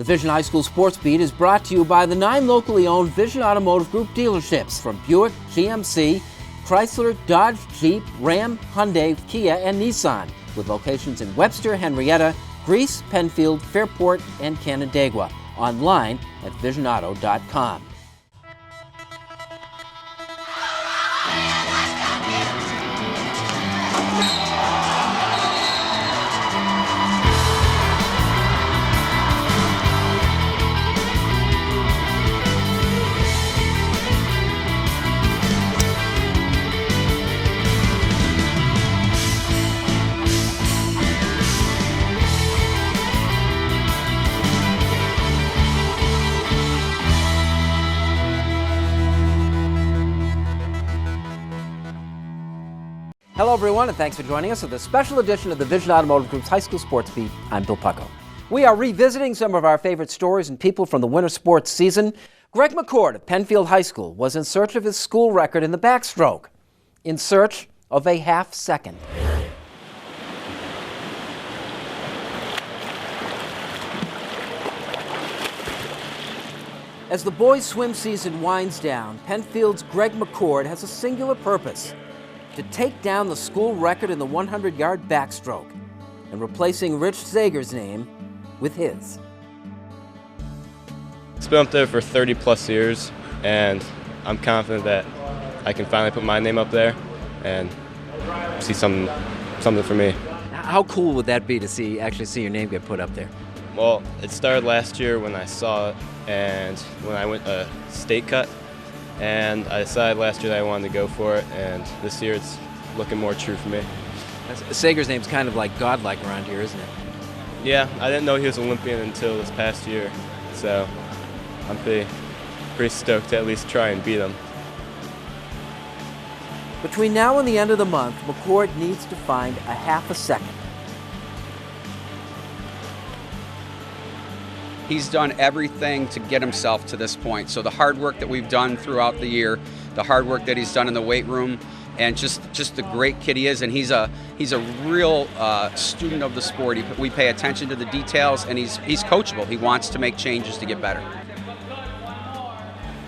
The Vision High School Sports Beat is brought to you by the 9 locally owned Vision Automotive Group dealerships from Buick, GMC, Chrysler, Dodge, Jeep, Ram, Hyundai, Kia, and Nissan, with locations in Webster, Henrietta, Greece, Penfield, Fairport, and Canandaigua. Online at visionauto.com. Hello, everyone, and thanks for joining us for this special edition of the Vision Automotive Group's High School Sports Beat. I'm Bill Pucko. We are revisiting some of our favorite stories and people from the winter sports season. Greg McCord of Penfield High School was in search of his school record in the backstroke, in search of a half second. As the boys' swim season winds down, Penfield's Greg McCord has a singular purpose: to take down the school record in the 100-yard backstroke and replacing Rich Zager's name with his. It's been up there for 30-plus years, and I'm confident that I can finally put my name up there and see something for me. How cool would that be to actually see your name get put up there? Well, it started last year when I saw it, and when I went a state cut. And I decided last year that I wanted to go for it, and this year it's looking more true for me. Sager's name's kind of like godlike around here, isn't it? Yeah, I didn't know he was Olympian until this past year, so I'm pretty stoked to at least try and beat him. Between now and the end of the month, McCord needs to find a half a second. He's done everything to get himself to this point. So the hard work that we've done throughout the year, the hard work that he's done in the weight room, and just the great kid he is, and he's a real student of the sport. We pay attention to the details, and he's coachable. He wants to make changes to get better.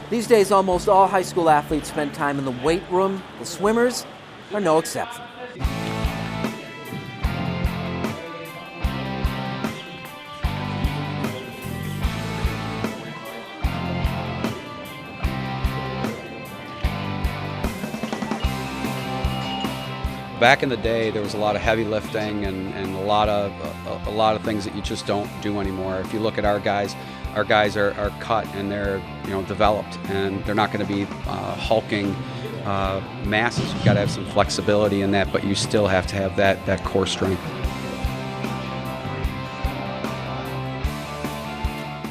These days, almost all high school athletes spend time in the weight room. The swimmers are no exception. Back in the day, there was a lot of heavy lifting and a lot of things that you just don't do anymore. If you look at our guys are cut and they're developed, and they're not going to be hulking masses. You've got to have some flexibility in that, but you still have to have that core strength.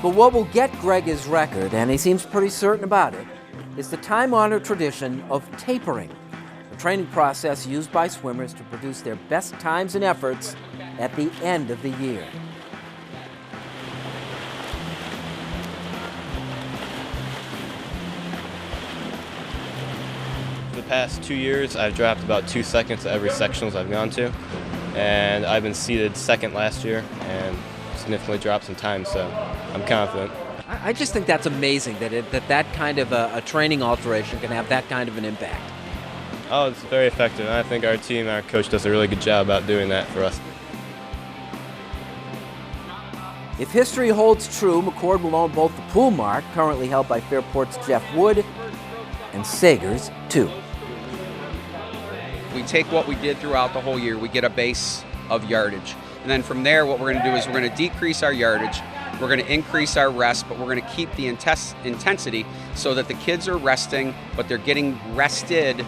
But what will get Greg his record, and he seems pretty certain about it, is the time-honored tradition of tapering, a training process used by swimmers to produce their best times and efforts at the end of the year. For the past 2 years, I've dropped about 2 seconds at every sectionals I've gone to, and I've been seeded second last year and significantly dropped some time, so I'm confident. I just think that's amazing that kind of a training alteration can have that kind of an impact. Oh, it's very effective, and I think our team, our coach does a really good job about doing that for us. If history holds true, McCord will own both the pool mark, currently held by Fairport's Jeff Wood, and Sager's, too. We take what we did throughout the whole year, we get a base of yardage. And then from there, what we're going to do is we're going to decrease our yardage, we're going to increase our rest, but we're going to keep the intensity so that the kids are resting, but they're getting rested,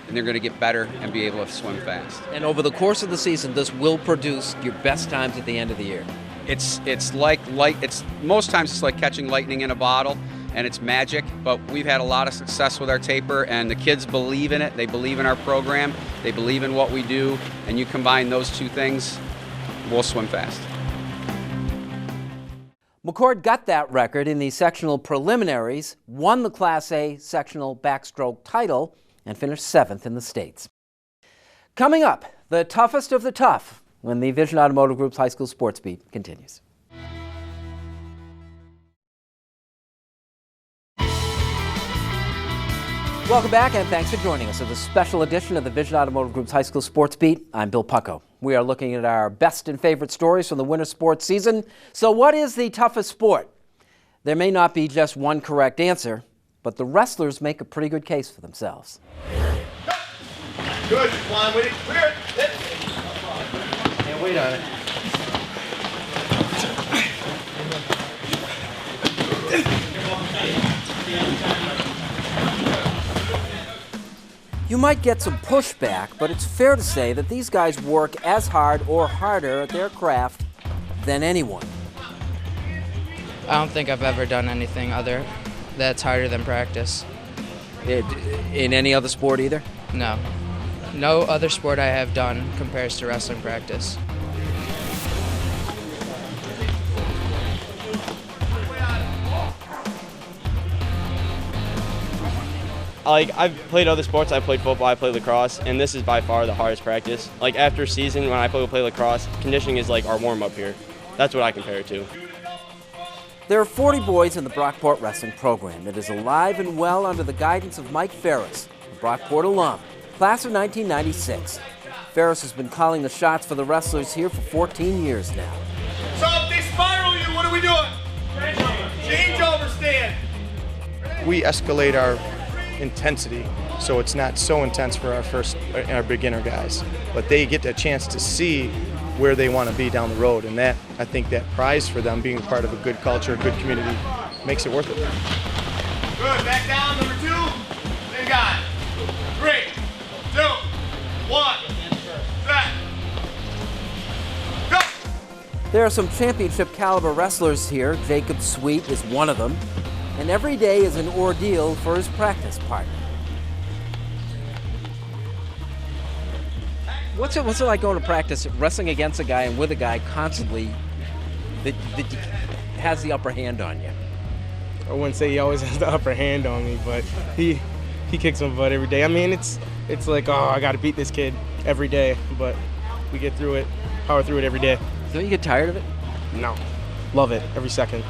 and they're going to get better and be able to swim fast. And over the course of the season, this will produce your best times at the end of the year. It's like most times it's like catching lightning in a bottle, and it's magic, but we've had a lot of success with our taper, and the kids believe in it. They believe in our program. They believe in what we do, and you combine those two things, we'll swim fast. McCord got that record in the sectional preliminaries, won the Class A sectional backstroke title, and finished 7th in the States. Coming up, the toughest of the tough when the Vision Automotive Group's High School Sports Beat continues. Welcome back, and thanks for joining us for this special edition of the Vision Automotive Group's High School Sports Beat. I'm Bill Pucko. We are looking at our best and favorite stories from the winter sports season. So what is the toughest sport? There may not be just one correct answer, but the wrestlers make a pretty good case for themselves. Good, come on, wait, clear it. Can't wait on it. You might get some pushback, but it's fair to say that these guys work as hard or harder at their craft than anyone. I don't think I've ever done anything other that's harder than practice. In any other sport either? No. No other sport I have done compares to wrestling practice. Like, I've played other sports. I played football, I played lacrosse, and this is by far the hardest practice. Like, after a season, when I play lacrosse, conditioning is like our warm-up here. That's what I compare it to. There are 40 boys in the Brockport wrestling program. It is alive and well under the guidance of Mike Ferris, a Brockport alum, class of 1996. Ferris has been calling the shots for the wrestlers here for 14 years now. So if they spiral you, what are we doing? Change over, stand. We escalate our intensity, so it's not so intense for our beginner guys, but they get a chance to see where they want to be down the road, and that, I think, that prize for them, being part of a good culture, a good community, makes it worth it. Good, back down, number 2. Then got 3, 2, 1, set, go. There are some championship caliber wrestlers here. Jacob Sweet is one of them. And every day is an ordeal for his practice partner. What's it like going to practice, wrestling against a guy and with a guy constantly that has the upper hand on you? I wouldn't say he always has the upper hand on me, but he kicks my butt every day. I mean, it's like, oh, I got to beat this kid every day, but we get through it, power through it every day. Don't you get tired of it? No, love it every second.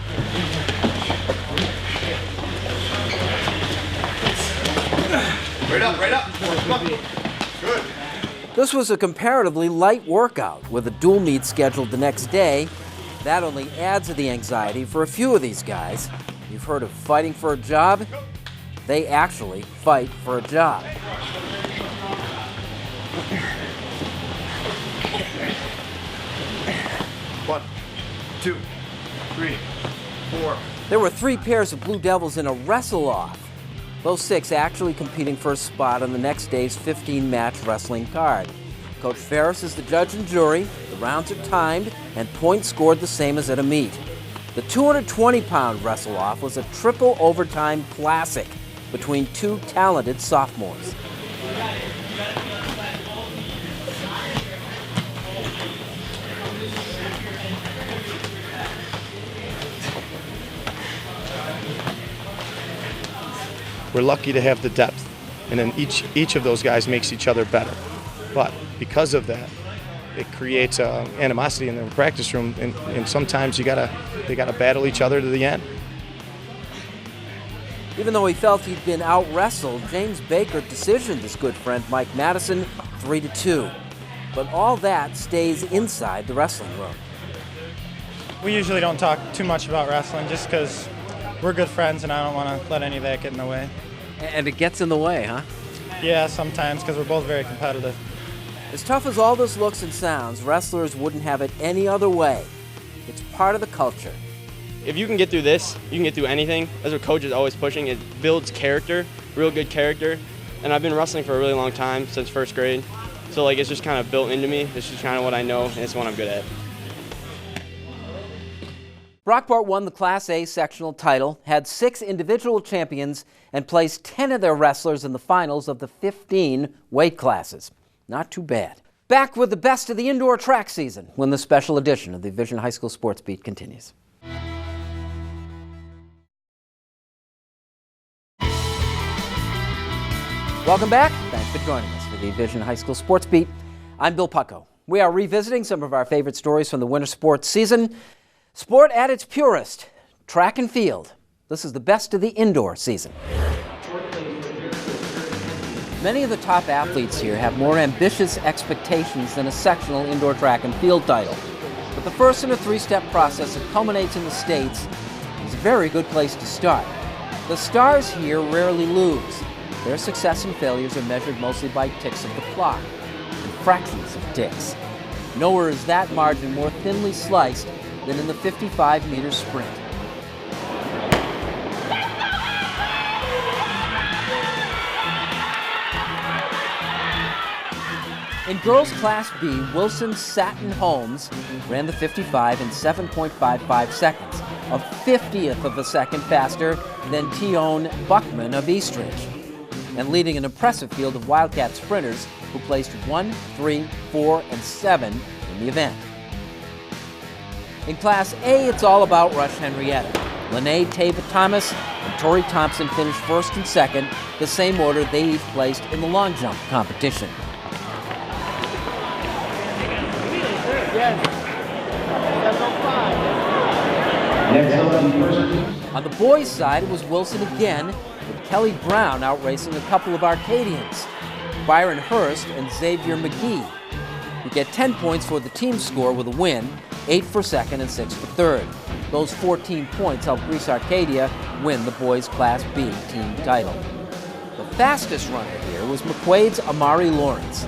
Right up. Come on. Good. This was a comparatively light workout with a dual meet scheduled the next day. That only adds to the anxiety for a few of these guys. You've heard of fighting for a job? They actually fight for a job. 1, 2, 3, 4. There were 3 pairs of Blue Devils in a wrestle-off. Those 6 actually competing for a spot on the next day's 15-match wrestling card. Coach Ferris is the judge and jury. The rounds are timed and points scored the same as at a meet. The 220-pound wrestle-off was a triple overtime classic between 2 talented sophomores. We're lucky to have the depth, and then each of those guys makes each other better. But because of that, it creates animosity in the practice room, and sometimes they gotta battle each other to the end. Even though he felt he'd been out-wrestled, James Baker decisioned his good friend Mike Madison 3-2. But all that stays inside the wrestling room. We usually don't talk too much about wrestling just because we're good friends and I don't want to let any of that get in the way. And it gets in the way, huh? Yeah, sometimes, because we're both very competitive. As tough as all this looks and sounds, wrestlers wouldn't have it any other way. It's part of the culture. If you can get through this, you can get through anything. That's what coach is always pushing. It builds character, real good character. And I've been wrestling for a really long time, since 1st grade. So like it's just kind of built into me. It's just kind of what I know, and it's what I'm good at. Brockport won the Class A sectional title, had 6 individual champions, and placed 10 of their wrestlers in the finals of the 15 weight classes. Not too bad. Back with the best of the indoor track season when the special edition of the Vision High School Sports Beat continues. Welcome back. Thanks for joining us for the Vision High School Sports Beat. I'm Bill Pucko. We are revisiting some of our favorite stories from the winter sports season. Sport at its purest, track and field. This is the best of the indoor season. Many of the top athletes here have more ambitious expectations than a sectional indoor track and field title. But the first in a three-step process that culminates in the States is a very good place to start. The stars here rarely lose. Their success and failures are measured mostly by ticks of the clock and fractions of ticks. Nowhere is that margin more thinly sliced than in the 55-meter sprint. In girls Class B, Wilson Satin Holmes ran the 55 in 7.55 seconds, a 50th of a second faster than Tion Buckman of Eastridge, and leading an impressive field of Wildcat sprinters who placed 1, 3, 4, and 7 in the event. In Class A, it's all about Rush Henrietta. Lene Tava Thomas and Tori Thompson finished first and second, the same order they each placed in the long jump competition. On the boys' side, it was Wilson again, with Kelly Brown outracing a couple of Arcadians, Byron Hurst and Xavier McGee, who get 10 points for the team score with a win, 8 for second and 6 for third. Those 14 points helped Greece Arcadia win the boys' Class B team title. The fastest runner here was McQuaid's Amari Lawrence.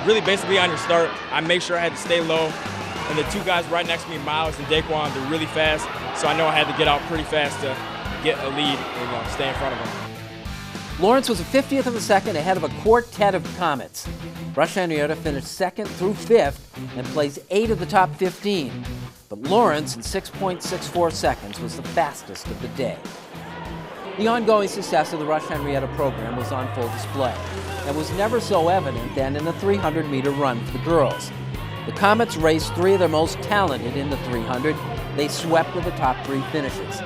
Really basically on your start, I make sure I had to stay low, and the two guys right next to me, Miles and Daquan, they're really fast, so I know I had to get out pretty fast to get a lead and stay in front of them. Lawrence was a 50th of a second ahead of a quartet of Comets. Rush Henrietta finished second through fifth and placed 8 of the top 15, but Lawrence in 6.64 seconds was the fastest of the day. The ongoing success of the Rush Henrietta program was on full display and was never so evident than in the 300-meter run for the girls. The Comets raced 3 of their most talented in the 300. They swept with the top 3 finishes.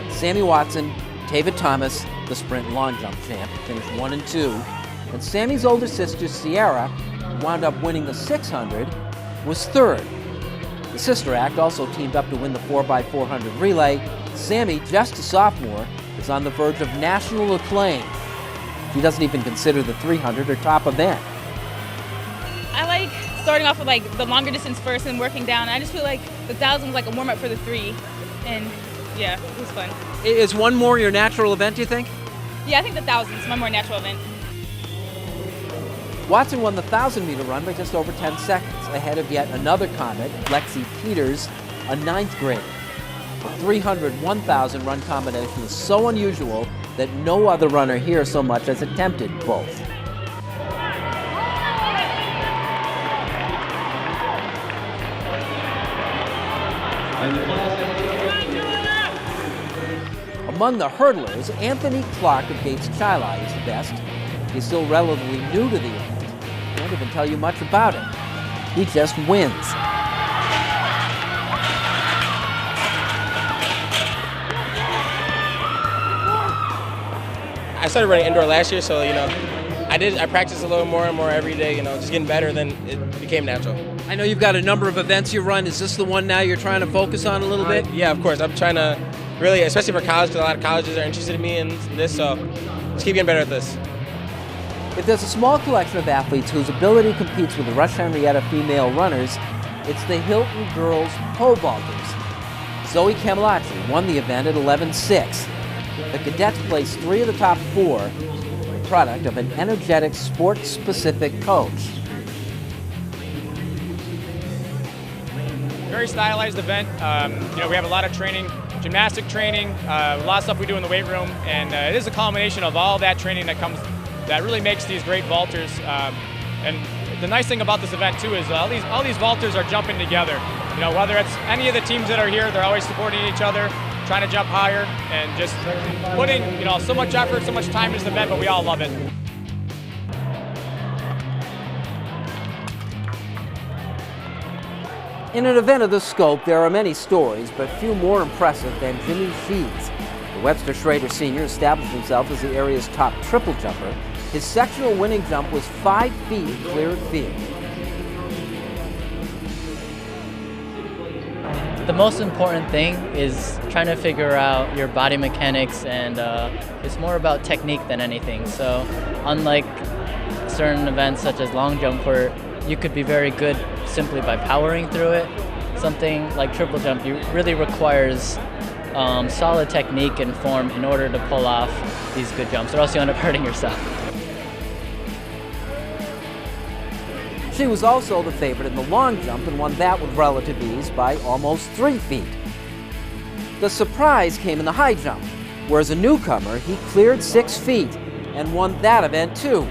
Sammy Watson, Tava Thomas, the sprint and long jump champ, finished 1 and 2, and Sammy's older sister, Sierra, who wound up winning the 600, was third. The sister act also teamed up to win the 4x400 relay. Sammy, just a sophomore, is on the verge of national acclaim. She doesn't even consider the 300 her top event. I like starting off with like the longer distance first and working down. I just feel like the 1,000 was like a warm up for the 3, and yeah, it was fun. Is one more your natural event, do you think? Yeah, I think the 1,000 is my more natural event. Watson won the 1,000-meter run by just over 10 seconds, ahead of yet another Comet, Lexi Peters, a 9th grader. The 300-1,000 run combination is so unusual that no other runner here so much as attempted both. Among the hurdlers, Anthony Clark of Gates Chili is the best. He's still relatively new to the event. Can't even tell you much about it. He just wins. I started running indoor last year, so I practiced a little more and more every day, just getting better, then it became natural. I know you've got a number of events you run. Is this the one now you're trying to focus on a little bit? Yeah, of course. I'm trying to really, especially for college, because a lot of colleges are interested in me in this, so just keep getting better at this. If there's a small collection of athletes whose ability competes with the Rush Henrietta female runners, it's the Hilton girls pole vaulters. Zoe Camilacci won the event at 11.6. The cadets placed 3 of the top 4, the product of an energetic, sport-specific coach. Very stylized event. We have a lot of training, gymnastic training, a lot of stuff we do in the weight room, and it is a culmination of all that training that really makes these great vaulters. And the nice thing about this event too is all these vaulters are jumping together. Whether it's any of the teams that are here, they're always supporting each other, trying to jump higher, and just putting so much effort, so much time into the event, but we all love it. In an event of this scope, there are many stories, but few more impressive than Jimmy Sheeds. The Webster Schrader Sr. established himself as the area's top triple jumper His sectional winning jump was 5 feet clear of field. The most important thing is trying to figure out your body mechanics, and it's more about technique than anything. So unlike certain events such as long jump where you could be very good simply by powering through it, something like triple jump really requires solid technique and form in order to pull off these good jumps, or else you end up hurting yourself. She was also the favorite in the long jump and won that with relative ease by almost 3 feet. The surprise came in the high jump, where as a newcomer, he cleared 6 feet and won that event too.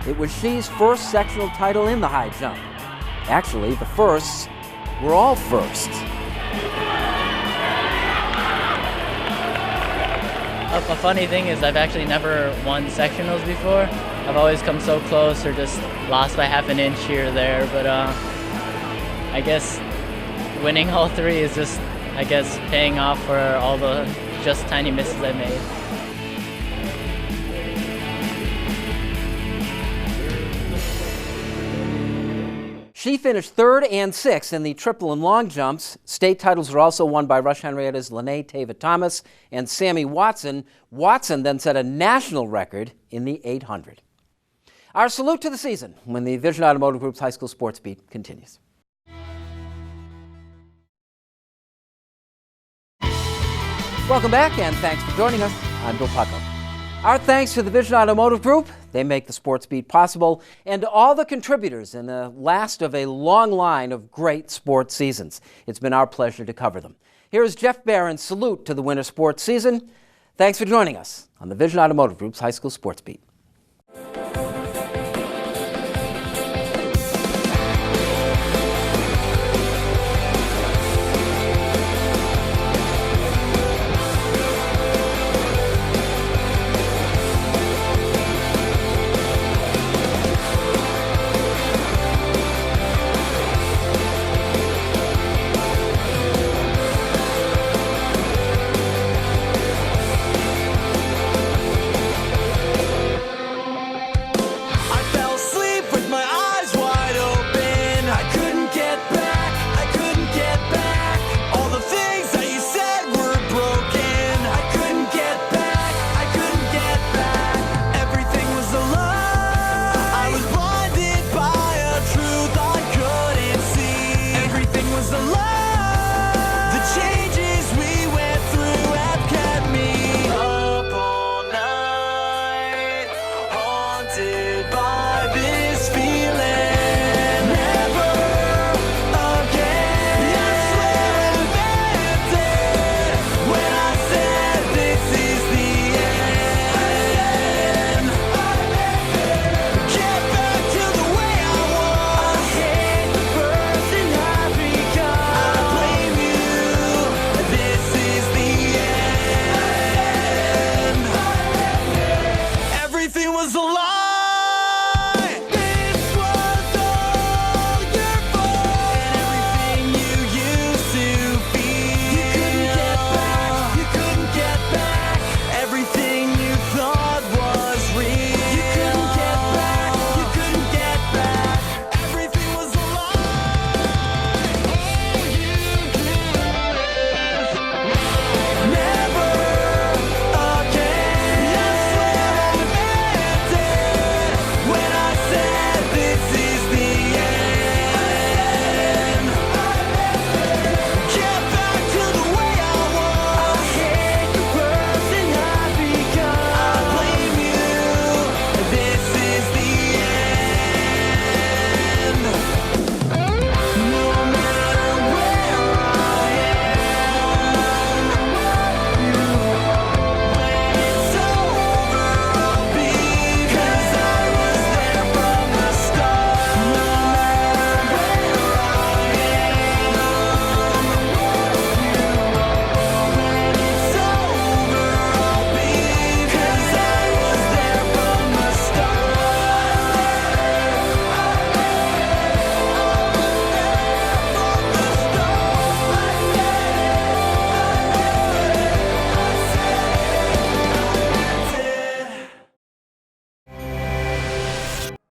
It was She's first sectional title in the high jump. Actually, the firsts were all firsts. A funny thing is I've actually never won sectionals before. I've always come so close or just lost by half an inch here or there, but I guess winning all 3 is just, I guess, paying off for all the just tiny misses I made. She finished 3rd and 6th in the triple and long jumps. State titles were also won by Rush Henrietta's Lene Tava-Thomas and Sammy Watson. Watson then set a national record in the 800. Our salute to the season when the Vision Automotive Group's High School Sports Beat continues. Welcome back, and thanks for joining us. I'm Bill Pucko. Our thanks to the Vision Automotive Group. They make the Sports Beat possible, and to all the contributors in the last of a long line of great sports seasons. It's been our pleasure to cover them. Here is Jeff Barron's salute to the winter sports season. Thanks for joining us on the Vision Automotive Group's High School Sports Beat.